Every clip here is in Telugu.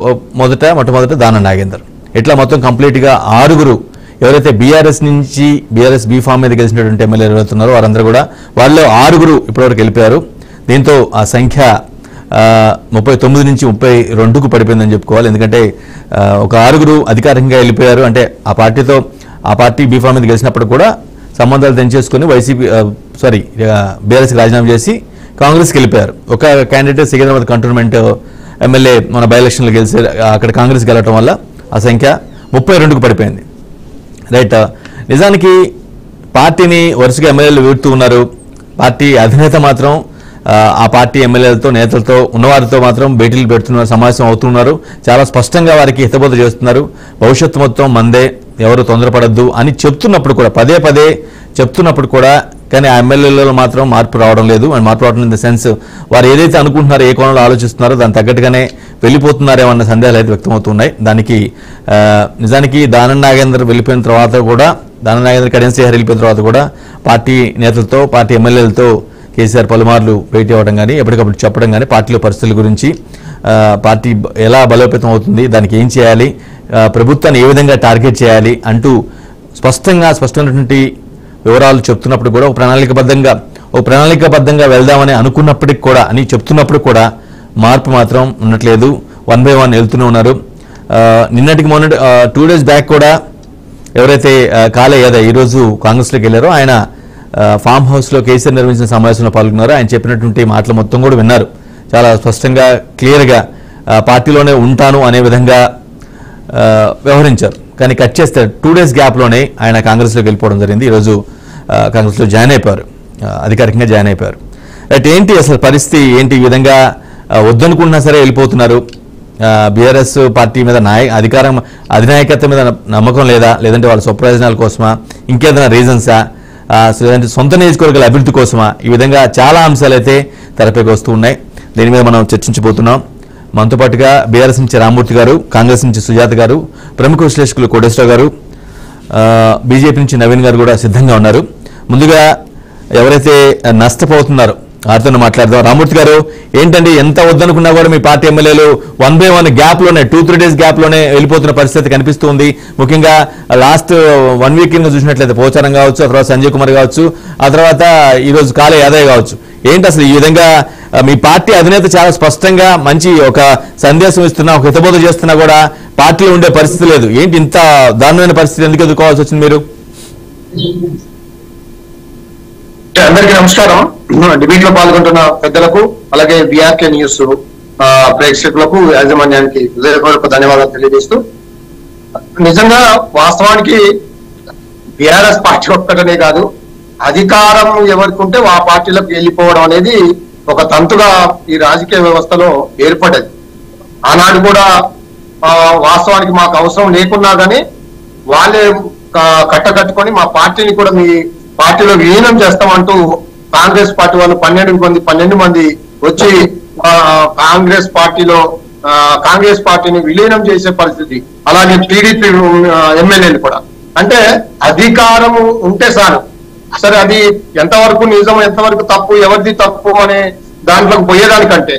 మొట్టమొదట దానం నాగేందర్ ఇట్లా మొత్తం కంప్లీట్ గా ఆరుగురు ఎవరైతే బీఆర్ఎస్ నుంచి బీఆర్ఎస్ బీ ఫామ్ మీద గెలిచినటువంటి ఎమ్మెల్యేలు ఎవరుతున్నారో వారందరూ కూడా వాళ్ళు ఆరుగురు ఇప్పటివరకు వెళ్ళిపోయారు. దీంతో ఆ సంఖ్య 39 నుంచి 32కు పడిపోయిందని చెప్పుకోవాలి. ఎందుకంటే ఒక ఆరుగురు అధికారికంగా వెళ్ళిపోయారు. అంటే ఆ పార్టీ బీ ఫామ్ మీద గెలిచినప్పుడు కూడా సంబంధాలు తెంచేసుకుని బీఆర్ఎస్కి రాజీనామా చేసి కాంగ్రెస్కి వెళ్ళిపోయారు. ఒక క్యాండిడేట్ సికింద్రాబాద్ కంటోన్మెంట్ ఎమ్మెల్యే మన బై ఎలక్షన్లో గెలిచి అక్కడ కాంగ్రెస్ గెలవటం వల్ల ఆ సంఖ్య 32కు పడిపోయింది. రైట్. నిజానికి పార్టీని వరుసగా ఎమ్మెల్యేలు వీడుతూ ఉన్నారు. పార్టీ అధినేత మాత్రం ఆ పార్టీ ఎమ్మెల్యేలతో నేతలతో ఉన్నవారితో మాత్రం భేటీలు పెడుతున్నారు, సమావేశం అవుతున్నారు. చాలా స్పష్టంగా వారికి హితబోధ చేస్తున్నారు. భవిష్యత్తు మొత్తం మందే, ఎవరు తొందరపడద్దు అని చెప్తున్నప్పుడు కూడా పదే చెప్తున్నప్పుడు కూడా కానీ ఆ ఎమ్మెల్యేలలో మాత్రం మార్పు రావడం లేదు. అండ్ మార్పు రావడం ఇన్ ద సెన్స్ వారు ఏదైతే అనుకుంటున్నారో, ఏ కోణంలో ఆలోచిస్తున్నారో దానికి తగ్గట్టుగానే వెళ్ళిపోతున్నారేమన్న సందేహాలు అయితే వ్యక్తమవుతున్నాయి. దానికి నిజానికి దానం నాగేందర్ వెళ్ళిపోయిన తర్వాత కూడా, దానం నాగేందర్ కడియం వెళ్ళిపోయిన తర్వాత కూడా పార్టీ నేతలతో పార్టీ ఎమ్మెల్యేలతో కేసీఆర్ పలుమార్లు భేటీ అవ్వడం కానీ ఎప్పటికప్పుడు చెప్పడం కానీ పార్టీలో పరిస్థితుల గురించి, పార్టీ ఎలా బలోపేతం అవుతుంది, దానికి ఏం చేయాలి, ప్రభుత్వాన్ని ఏ విధంగా టార్గెట్ చేయాలి అంటూ స్పష్టమైనటువంటి వివరాలు చెప్తున్నప్పుడు కూడా ఒక ప్రణాళికబద్ధంగా వెళ్దామని అనుకున్నప్పటికి కూడా అని చెప్తున్నప్పుడు కూడా మార్పు మాత్రం ఉండట్లేదు. 1 by 1 వెళ్తూనే ఉన్నారు. నిన్నటికి మొన్న 2 days బ్యాక్ కూడా ఎవరైతే కాలే యాదవ్ ఈరోజు కాంగ్రెస్లోకి వెళ్ళారో ఆయన ఫామ్ హౌస్లో కేసీఆర్ నిర్వహించిన సమావేశంలో పాల్గొన్నారు. ఆయన చెప్పినటువంటి మాటలు మొత్తం కూడా విన్నారు. చాలా స్పష్టంగా క్లియర్గా పార్టీలోనే ఉంటాను అనే విధంగా వ్యవహరించారు. కానీ కట్ చేస్తే 2 days గ్యాప్లోనే ఆయన కాంగ్రెస్లోకి వెళ్ళిపోవడం జరిగింది. ఈరోజు కాంగ్రెస్లో జాయిన్ అయిపోయారు, అధికారికంగా జాయిన్ అయిపోయారు. రైట్. ఏంటి అసలు పరిస్థితి ఏంటి? ఈ విధంగా వద్దనుకుంటున్నా సరే వెళ్ళిపోతున్నారు. బీఆర్ఎస్ పార్టీ మీద అధినాయకత్వం మీద నమ్మకం లేదా, లేదంటే వాళ్ళ స్వప్రయోజనాల కోసమా, ఇంకేదైనా రీజన్సా, లేదంటే సొంత నియోజకవర్గాల అభివృద్ధి కోసమా? ఈ విధంగా చాలా అంశాలు అయితే తెరపైకి వస్తూ ఉన్నాయి. దీని మీద మనం చర్చించబోతున్నాం. మనతో పాటుగా బీఆర్ఎస్ నుంచి రామ్మూర్తి గారు, కాంగ్రెస్ నుంచి సుజాత గారు, ప్రముఖ విశ్లేషకులు కోటేశ్వర గారు, బీజేపీ నుంచి నవీన్ గారు కూడా సిద్ధంగా ఉన్నారు. ముందుగా ఎవరైతే నష్టపోతున్నారో వారితో మాట్లాడదాం. రామ్మూర్తి గారు, ఏంటండి ఎంత వద్దనుకున్నా కూడా మీ పార్టీ ఎమ్మెల్యేలు 1 by 1 గ్యాప్లోనే 2-3 days గ్యాప్లోనే వెళ్ళిపోతున్న పరిస్థితి కనిపిస్తుంది. ముఖ్యంగా లాస్ట్ 1 week కింద చూసినట్లయితే పోచారం కావచ్చు, ఆ తర్వాత సంజయ్ కుమార్ కావచ్చు, ఆ తర్వాత ఈరోజు కాలే యాదవ్ కావచ్చు. ఏంటి అసలు ఈ విధంగా మీ పార్టీ అధినేత చాలా స్పష్టంగా మంచి ఒక సందేశం ఇస్తున్నా, ఒక హితబోధ చేస్తున్నా కూడా పార్టీలో ఉండే పరిస్థితి లేదు. ఏంటి ఇంత దారుణమైన పరిస్థితి ఎందుకు ఎదుర్కోవాల్సి వచ్చింది మీరు? అందరికీ నమస్కారం. డిబేట్ లో పాల్గొంటున్న పెద్దలకు, అలాగే బీఆర్కే న్యూస్ ప్రేక్షకులకు, యాజమాన్యానికి హృదయపూర్వక ధన్యవాదాలు తెలియజేస్తూ, నిజంగా వాస్తవానికి బీఆర్ఎస్ పార్టీ ఒక్కటనే కాదు, అధికారం ఎవరికి ఉంటే ఆ పార్టీలకు వెళ్ళిపోవడం అనేది ఒక తంతుగా ఈ రాజకీయ వ్యవస్థలో ఏర్పడ్డది. ఆనాడు కూడా వాస్తవానికి మాకు అవసరం లేకున్నా కానీ వాళ్ళే కట్టకట్టుకొని మా పార్టీని కూడా మీ పార్టీలో విలీనం చేస్తామంటూ కాంగ్రెస్ పార్టీ వాళ్ళు 12 మంది వచ్చి కాంగ్రెస్ పార్టీని విలీనం చేసే పరిస్థితి. అలాగే టీడీపీ ఎమ్మెల్యేలు కూడా. అంటే అధికారము ఉంటే సరే అది ఎంతవరకు నిజం, ఎంతవరకు తప్పు, ఎవరిది తప్పు అనే దాంట్లోకి పోయేదానికంటే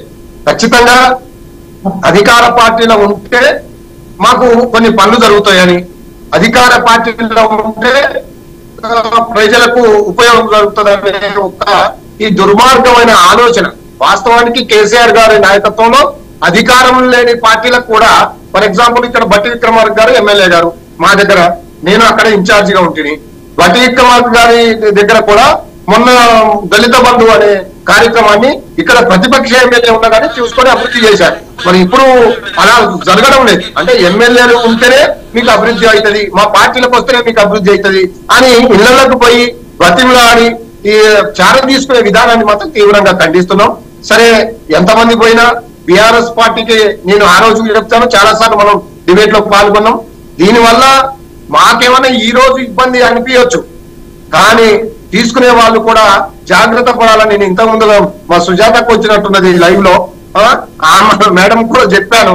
ఖచ్చితంగా అధికార పార్టీలో ఉంటే మాకు కొన్ని పనులు జరుగుతాయని, అధికార పార్టీలో ఉంటే ప్రజలకు ఉపయోగం జరుగుతుందనే ఒక ఈ దుర్మార్గమైన ఆలోచన. వాస్తవానికి కేసీఆర్ గారి నాయకత్వంలో అధికారం లేని పార్టీలకు కూడా, ఫర్ ఎగ్జాంపుల్ ఇక్కడ బట్టి విక్రమార్క గారు ఎమ్మెల్యే గారు మా దగ్గర, నేను అక్కడ ఇన్ఛార్జిగా ఉంటుంది. బట్టి విక్రమార్క గారి దగ్గర కూడా మొన్న దళిత బంధు అనే కార్యక్రమాన్ని ఇక్కడ ప్రతిపక్ష ఎమ్మెల్యే ఉన్నా కానీ చూసుకొని అభివృద్ధి చేశారు. మరి ఇప్పుడు అలా జరగడం లేదు. అంటే ఎమ్మెల్యేలు ఉంటేనే మీకు అభివృద్ధి అవుతుంది, మా పార్టీలకు వస్తేనే మీకు అభివృద్ధి అవుతుంది అని ఇళ్లకు పోయి బతిమలాడి ఈ చారం తీసుకునే విధానాన్ని మాత్రం తీవ్రంగా ఖండిస్తున్నాం. సరే, ఎంతమంది పోయినా బీఆర్ఎస్ పార్టీకి నేను ఆ రోజు చెప్తాను, చాలా సార్లు మనం డిబేట్ లో పాల్గొన్నాం. దీనివల్ల మాకేమైనా ఈ రోజు ఇబ్బంది అనిపించవచ్చు, కానీ తీసుకునే వాళ్ళు కూడా జాగ్రత్త పడాలని నేను ఇంతకుముందు మా సుజాతకు వచ్చినట్టున్నది లైవ్ లో, మేడం కూడా చెప్పాను.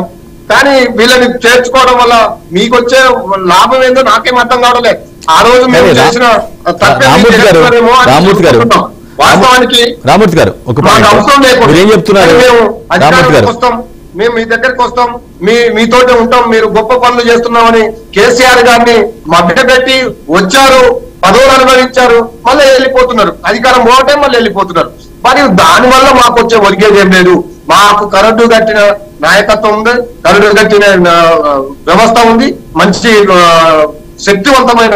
కానీ వీళ్ళని చేర్చుకోవడం వల్ల మీకు వచ్చే లాభం ఏందో నాకేం అర్థం కావడలే. ఆ రోజు మేము చేసిన వాస్తవానికి రామూర్తి గారు ఒక అవసరం లేకుండా మేము మీ దగ్గరికి వస్తాం, మీతోటి ఉంటాం, మీరు గొప్ప పనులు చేస్తున్నామని కేసీఆర్ గారిని మభ్యపెట్టి వచ్చారు, పదవులు అనుభవించారు, మళ్ళీ వెళ్ళిపోతున్నారు. అధికారం పోవటే మళ్ళీ వెళ్ళిపోతున్నారు. మరి దాని వల్ల మాకు వచ్చే ఒరిగేది ఏం లేదు. మాకు కరెంటు కట్టిన నాయకత్వం ఉంది, కరెంటు కట్టిన వ్యవస్థ ఉంది, మంచి శక్తివంతమైన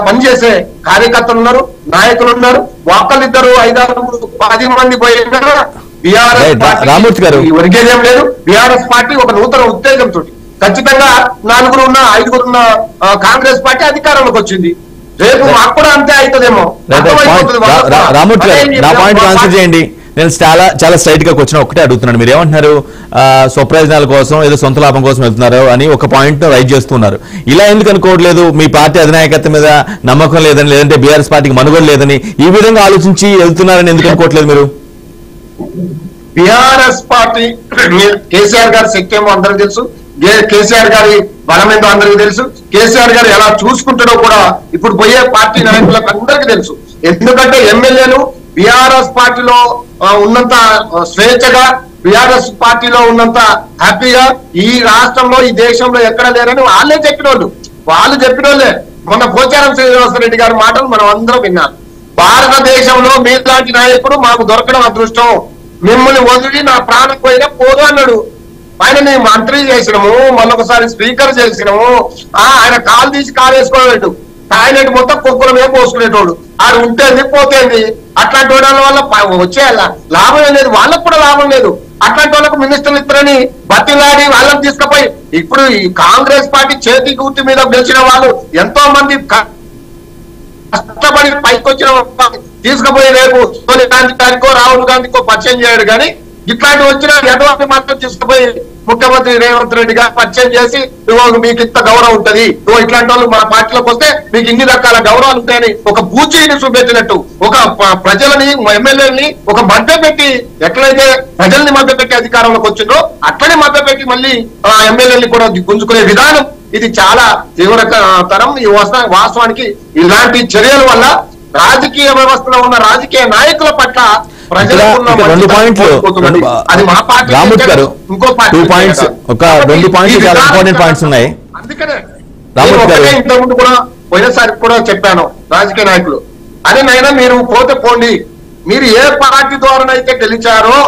పనిచేసే కార్యకర్తలు ఉన్నారు, నాయకులు ఉన్నారు. ఒకళ్ళిద్దరు 5, 6, 10 మంది పోయినా రామూర్తి గారు ఒరిగేదేం లేదు. బీఆర్ఎస్ పార్టీ ఒక నూతన ఉత్తేజంతో ఖచ్చితంగా 4 ఉన్న 5 ఉన్న కాంగ్రెస్ పార్టీ అధికారంలోకి వచ్చింది. రేపు మాకు కూడా అంతే అవుతుందేమో. రామూర్తి గారు నా పాయింట్ ఆన్సర్ చేయండి. నేను చాలా స్ట్రైట్ గా వచ్చిన ఒకటే అడుగుతున్నాను. మీరు ఏమంటున్నారు, స్వప్రయోజనాల కోసం ఏదో సొంత లాభం కోసం వెళ్తున్నారు అని ఒక పాయింట్ రైజ్ చేస్తున్నారు. ఇలా ఎందుకు అనుకోవట్లేదు? మీ పార్టీ అధినాయకత్వం మీద నమ్మకం లేదని, లేదంటే బీఆర్ఎస్ పార్టీకి మనుగడ లేదని ఈ విధంగా ఆలోచించి వెళ్తున్నారని ఎందుకు అనుకోవట్లేదు మీరు? బీఆర్ఎస్ పార్టీ కేసీఆర్ గారి శక్తి ఏమో అందరికి తెలుసు, కేసీఆర్ గారి బలం ఏందో అందరికి తెలుసు, కేసీఆర్ గారు ఎలా చూసుకుంటాడో కూడా ఇప్పుడు పోయే పార్టీ నాయకులకు అందరికీ తెలుసు. ఎందుకంటే ఎమ్మెల్యేలు బీఆర్ఎస్ పార్టీలో ఉన్నంత స్వేచ్ఛగా, బీఆర్ఎస్ పార్టీలో ఉన్నంత హ్యాపీగా ఈ రాష్ట్రంలో ఈ దేశంలో ఎక్కడ లేరని వాళ్ళే చెప్పినోళ్ళు. వాళ్ళు చెప్పినోళ్ళే. మొన్న పోచారం శ్రీనివాసరెడ్డి గారి మాటలు మనం అందరం విన్నాం. భారతదేశంలో మీలాంటి నాయకుడు మాకు దొరకడం అదృష్టం, మిమ్మల్ని వదిలి నా ప్రాణం పోయినా పోదు అన్నాడు. ఆయనని మంత్రి చేసినాము, మళ్ళొకసారి స్పీకర్ చేసినాము, ఆయన కాలు తీసి కాలు వేసుకోలేడు, టాయిలెట్ మొత్తం కుక్కల మీద పోసుకునేటోడు. ఆడు ఉంటేంది పోతేంది. అట్లాంటి వాళ్ళ వల్ల వచ్చే లాభం లేదు, వాళ్ళకు కూడా లాభం లేదు. అట్లాంటి వాళ్ళకు మినిస్టర్లు ఇస్తారని బతిలాడి వాళ్ళని తీసుకుపోయి ఇప్పుడు ఈ కాంగ్రెస్ పార్టీ చేతి గుర్తు మీద గెలిచిన వాళ్ళు ఎంతో మంది కష్టపడి పైకి వచ్చిన తీసుకుపోయి రేపు సోనియా గాంధీ గారికో రాహుల్ గాంధీకో పరిచయం చేయడు. కానీ ఇట్లాంటి వచ్చిన ఎటువంటి మాత్రం తీసుకుపోయి ముఖ్యమంత్రి రేవంత్ రెడ్డి గారు పరిచయం చేసి మీకు ఇంత గౌరవం ఉంటది, ఇట్లాంటి వాళ్ళు మన పార్టీలోకి వస్తే మీకు ఇన్ని రకాల గౌరవాలు ఉంటాయని ఒక బూచీని చూపెట్టినట్టు, ఒక ప్రజలని ఎమ్మెల్యేలని ఒక మధ్య పెట్టి, ఎట్లయితే ప్రజల్ని మధ్య పెట్టి అధికారంలోకి వచ్చిందో అట్లనే మధ్య పెట్టి మళ్ళీ ఎమ్మెల్యేని కూడా గుంజుకునే విధానం ఇది చాలా తీవ్రతరం. ఈ వాస్తవానికి ఇలాంటి చర్యల వల్ల రాజకీయ వ్యవస్థలో ఉన్న రాజకీయ నాయకుల పట్ల రెండు పాయింట్లు రామూర్తి గారు, 2 పాయింట్స్, ఒక 2 పాయింట్లు చాలా ఇంపార్టెంట్ పాయింట్స్ ఉన్నాయి. అందుకనే ఇంతకుముందు కూడా పోయినసారి కూడా చెప్పాను రాజకీయ నాయకులు, అదే నైనా మీరు పోతే పోండి, మీరు ఏ పార్టీ ద్వారానైతే గెలిచారో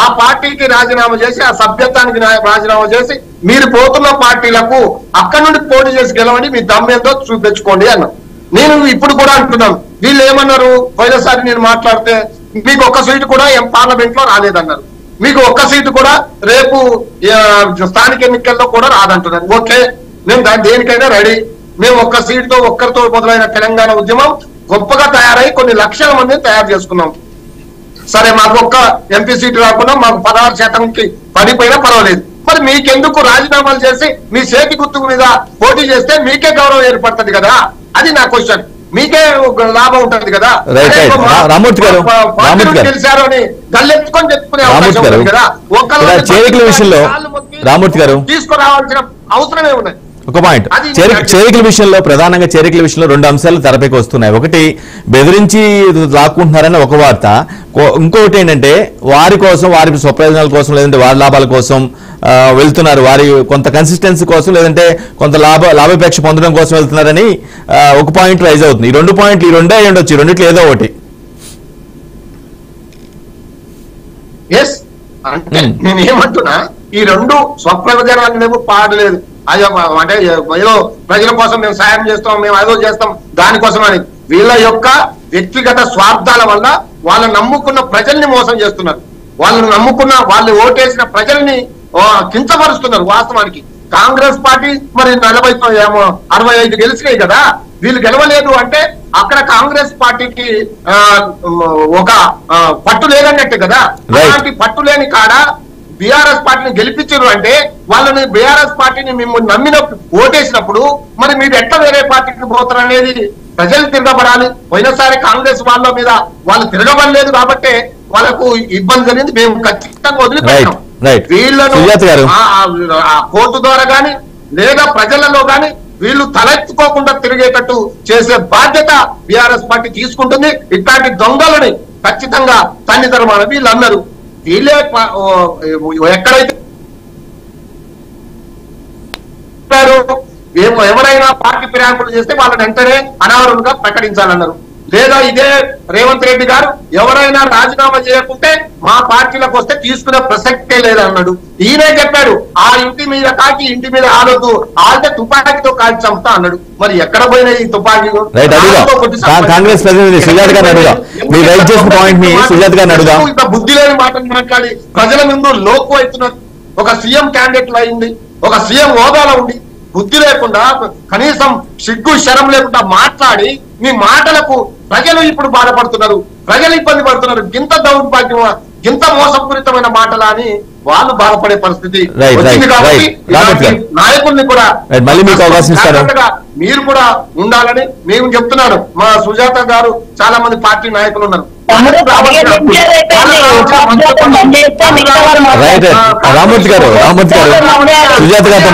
ఆ పార్టీకి రాజీనామా చేసి, ఆ సభ్యత్వానికి రాజీనామా చేసి మీరు పోతున్న పార్టీలకు అక్కడి నుండి పోటీ చేసి గెలవండి, మీ దమ్మేంతో చూపించుకోండి అన్నాం. నేను ఇప్పుడు కూడా అంటున్నాను, వీళ్ళు ఏమన్నారు, పోయినసారి నేను మాట్లాడితే మీకు ఒక్క సీటు కూడా పార్లమెంట్ లో రాలేదన్నారు, మీకు ఒక్క సీటు కూడా రేపు స్థానిక ఎన్నికల్లో కూడా రాదంటున్నారు. ఓకే, మేము దేనికైనా రెడీ. మేము ఒక్క సీటుతో ఒక్కరితో మొదలైన తెలంగాణ ఉద్యమం గొప్పగా తయారై కొన్ని లక్షల మందిని తయారు చేసుకున్నాం. సరే, మాకు ఒక్క ఎంపీ సీటు రాకుండా మాకు 16%కి పడిపోయినా పర్వాలేదు. మరి మీకెందుకు రాజీనామాలు చేసి మీ చేతి గుర్తు మీద పోటీ చేస్తే మీకే గౌరవం ఏర్పడుతుంది కదా, అది నా క్వశ్చన్. మీకే లాభం ఉంటుంది కదా. రామూర్తి గారు గెలిచారు అని గల్లెత్తుకొని చెప్పుకునే అవకాశం ఉంటుంది కదా. చేరికల విషయంలో రామూర్తి గారు తీసుకురావాల్సిన అవసరమే ఉన్నది. ఒక పాయింట్, చేరికల విషయంలో ప్రధానంగా చేరికల విషయంలో 2 అంశాలు తెరపైకి వస్తున్నాయి. ఒకటి బెదిరించి లాక్కుంటున్నారని ఒక వార్త, ఇంకొకటి ఏంటంటే వారి కోసం, వారి స్వప్రయోజనాల కోసం, లేదంటే వారి లాభాల కోసం వెళ్తున్నారు, వారి కొంత కన్సిస్టెన్సీ కోసం, లేదంటే కొంత లాభాపేక్ష పొందడం కోసం వెళ్తున్నారని ఒక పాయింట్ రైజ్ అవుతుంది. ఈ 2 పాయింట్లు, ఈ రెండే ఉండొచ్చు, ఈ రెండిట్లో ఏదో ఒకటి. నేను ఏమంటున్నా, ఈ 2 స్వప్రయోజనాలు మేము పాడలేదు. అయ్యో అంటే ఏదో ప్రజల కోసం మేము సాయం చేస్తాం, మేము అదో చేస్తాం దానికోసం అని వీళ్ళ యొక్క వ్యక్తిగత స్వార్థాల వల్ల వాళ్ళని నమ్ముకున్న ప్రజల్ని మోసం చేస్తున్నారు. వాళ్ళని నమ్ముకున్న, వాళ్ళు ఓటేసిన ప్రజల్ని కించపరుస్తున్నారు. వాస్తవానికి కాంగ్రెస్ పార్టీ మరి 65 గెలిచినాయి కదా, వీళ్ళు గెలవలేదు అంటే అక్కడ కాంగ్రెస్ పార్టీకి ఒక పట్టు లేదన్నట్టు కదా. అలాంటి పట్టు లేని కాడ బీఆర్ఎస్ పార్టీని గెలిపించారు అంటే వాళ్ళని, బీఆర్ఎస్ పార్టీని మిమ్మల్ని నమ్మినప్పుడు ఓటేసినప్పుడు మరి మీరు ఎట్లా వేరే పార్టీకి పోతారు అనేది ప్రజలు తిరగబడాలి. పోయినసారి కాంగ్రెస్ వాళ్ళ మీద వాళ్ళు తిరగబడలేదు కాబట్టి వాళ్ళకు ఇబ్బంది జరిగింది. మేము ఖచ్చితంగా వదిలిపెట్టాం. వీళ్ళను కోర్టు ద్వారా గాని లేదా ప్రజలలో గాని వీళ్ళు తలెత్తుకోకుండా తిరిగేటట్టు చేసే బాధ్యత బీఆర్ఎస్ పార్టీ తీసుకుంటుంది. ఇట్లాంటి దొంగలని ఖచ్చితంగా తన్నితరమాన వీళ్ళు అన్నారు. వీళ్ళే ఎక్కడైతే ఎవరైనా పార్టీ ఫిరాయింపులు చేస్తే వాళ్ళని వెంటనే అనర్హులుగా ప్రకటించాలన్నారు. లేదా ఇదే రేవంత్ రెడ్డి గారు ఎవరైనా రాజీనామా చేయకుంటే మా పార్టీలకు వస్తే తీసుకునే ప్రసక్తే లేదన్నాడు. ఈయనే చెప్పాడు ఆ ఇంటి మీద కాకి ఇంటి మీద ఆడొద్దు, ఆడితే తుపాకీతో కాల్చి చంపుతా అన్నాడు. మరి ఎక్కడ పోయినా ఈ తుపాకీ? కాంగ్రెస్ ప్రతినిధి సుజాత్ గారిని అడుగుదాం. మీరు రైట్ చేసిన పాయింట్ ని సుజాత్ గారిని అడుగుదాం. ఇంత బుద్ధి లేని మాటలు మాట్లాడి ప్రజల ముందు లోకు అవుతున్నారు. ఒక సీఎం క్యాండిడేట్ అయింది, ఒక సీఎం హోదాలో ఉండి బుద్ధి లేకుండా కనీసం సిగ్గు శరం లేకుండా మాట్లాడి మీ మాటలకు ప్రజలు ఇప్పుడు బాధపడుతున్నారు, ప్రజలు ఇబ్బంది పడుతున్నారు. గింత దౌర్భాగ్యం, గింత మోసపూరితమైన మాటలా అని వాళ్ళు బాధపడే పరిస్థితి వచ్చింది. కాబట్టి నాయకుల్ని కూడా మీరు కూడా ఉండాలని మేము చెప్తున్నాను. మా సుజాత గారు చాలా మంది పార్టీ నాయకులు ఉన్నారు. రామూర్తి గారు సుజాత గారు